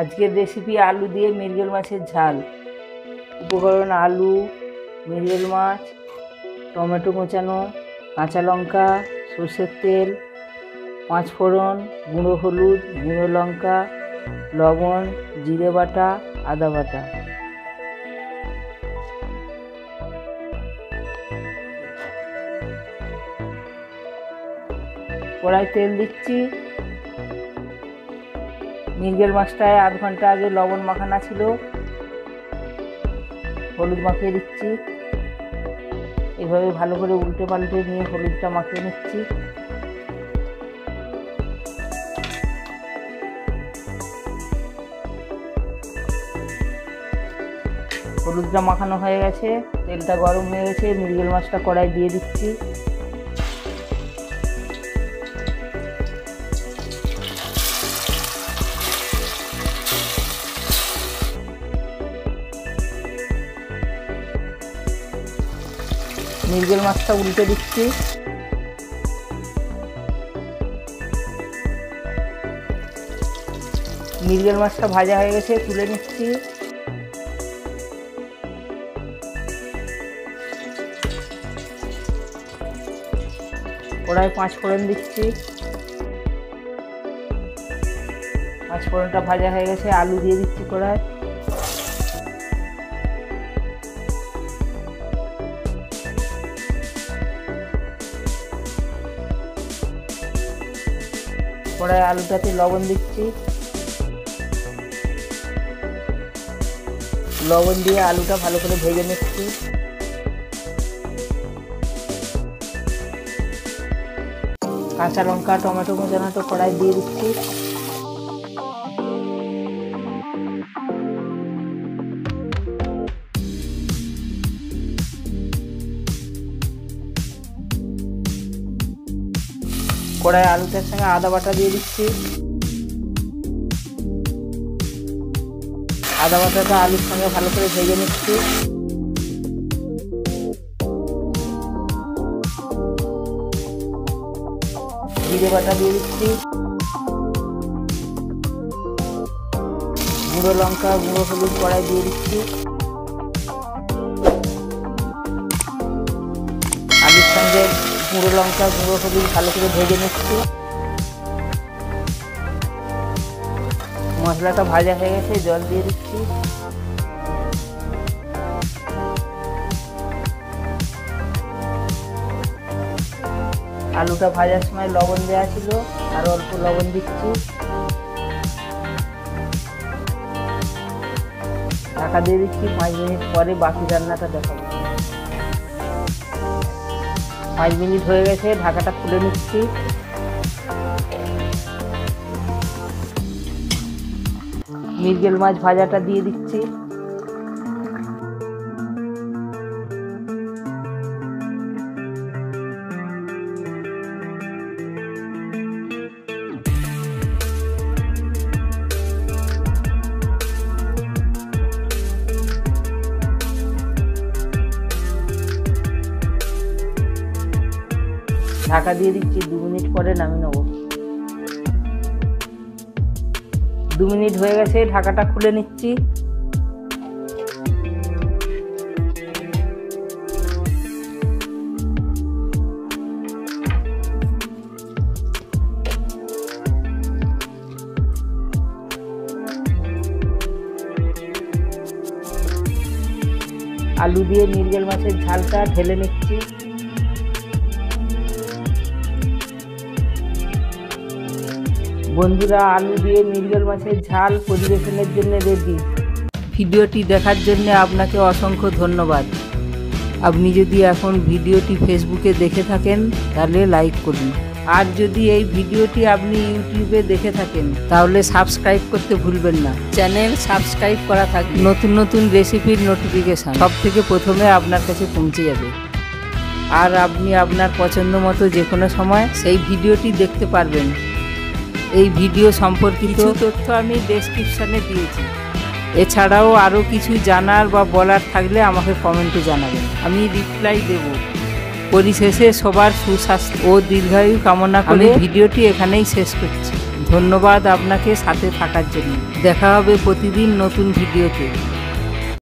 আজকের রেসিপি আলু দিয়ে মৃগেল মাছের ঝাল। উপকরণ: আলু, মৃগেল মাছ, টমেটো কোঁচানো, কাঁচা লঙ্কা, সরষের তেল, 5 ফোড়ন, গুঁড়ো হলুদ, গুঁড়ো লঙ্কা, লবণ, জিরে বাটা, আদা বাটা। কড়াই তেল দিচ্ছি। মৃগেল মাছটায় আধ ঘন্টা আগে লবণ মাখানো ছিল, হলুদ মাখিয়ে দিচ্ছি। এভাবে ভালো করে উল্টে পাল্টে নিয়ে হলুদটা মাখিয়ে নিচ্ছি। হলুদটা মাখানো হয়ে গেছে, তেলটা গরম হয়ে গেছে, মৃগেল মাছটা কড়াই দিয়ে দিচ্ছি। মৃগেল মাছটা উল্টে দিচ্ছি। মৃগেল মাছটা ভাজা হয়ে গেছে, তুলে নিচ্ছি। কড়াই 5 ফোড়ন দিচ্ছি। 5 ফোড়নটা ভাজা হয়ে গেছে, আলু দিয়ে দিচ্ছি কড়াই। কড়াই আলুটাতে লবণ দিচ্ছি। লবণ দিয়ে আলুটা ভালো করে ভেজে নিচ্ছি। কাঁচা লঙ্কা, টমেটো কোঁচানোটা কড়াই দিয়ে দিচ্ছি। কড়াই আলুটার সঙ্গে আদা বাটা দিয়ে দিচ্ছি। আদা বাটাটা আলুর সঙ্গে ভালো করে ভেজে নিচ্ছি। জিরে বাটা দিয়ে দিচ্ছি। গুঁড়ো লঙ্কা, গুঁড়ো হলুদ কড়াই দিয়ে দিচ্ছি। আলুর সঙ্গে গুঁড়ো লঙ্কা, গুঁড়ো হলুদ ভালো করে ভেজে নিচ্ছি। মশলাটা ভাজা হয়ে গেছে, জল দিয়ে দিচ্ছি। আলুটা ভাজার সময় লবণ দেওয়া ছিল, আর অল্প লবণ দিচ্ছি। ঢাকা দিয়ে দিচ্ছি। 5 মিনিট পরে বাকি রান্নাটা দেখাবো। 5 মিনিট হয়ে গেছে, ঢাকাটা খুলে নিচ্ছি। মৃগেল মাছ ভাজাটা দিয়ে দিচ্ছি। ঢাকা দিয়ে দিচ্ছি। 2 মিনিট পরে নামিয়ে নেব। 2 মিনিট হয়ে গেছে, ঢাকাটা খুলে নিচ্ছি। আলু দিয়ে মৃগেল মাছের ঝালটা ঢেলে নিচ্ছি। বন্ধুরা, আলু দিয়ে মৃগেল মাছের ঝাল পরিবেশনের জন্য রেডি। ভিডিওটি দেখার জন্য আপনাকে অসংখ্য ধন্যবাদ। আপনি যদি এখন ভিডিওটি ফেসবুকে দেখে থাকেন তাহলে লাইক করুন, আর যদি এই ভিডিওটি আপনি ইউটিউবে দেখে থাকেন তাহলে সাবস্ক্রাইব করতে ভুলবেন না। চ্যানেল সাবস্ক্রাইব করা থাকবে, নতুন নতুন রেসিপির নোটিফিকেশান সবথেকে প্রথমে আপনার কাছে পৌঁছে যাবে। আর আপনি আপনার পছন্দ মতো যে কোনো সময় সেই ভিডিওটি দেখতে পারবেন। এই ভিডিও সম্পর্কিত তথ্য আমি ডেসক্রিপশানে দিয়েছি। এছাড়াও আরও কিছু জানার বা বলার থাকলে আমাকে কমেন্টে জানাবেন, আমি রিপ্লাই দেব। পরিশেষে সবার সুস্বাস্থ্য ও দীর্ঘায়ু কামনা করে ভিডিওটি এখানেই শেষ করছি। ধন্যবাদ আপনাকে সাথে থাকার জন্য। দেখা হবে প্রতিদিন নতুন ভিডিওতে।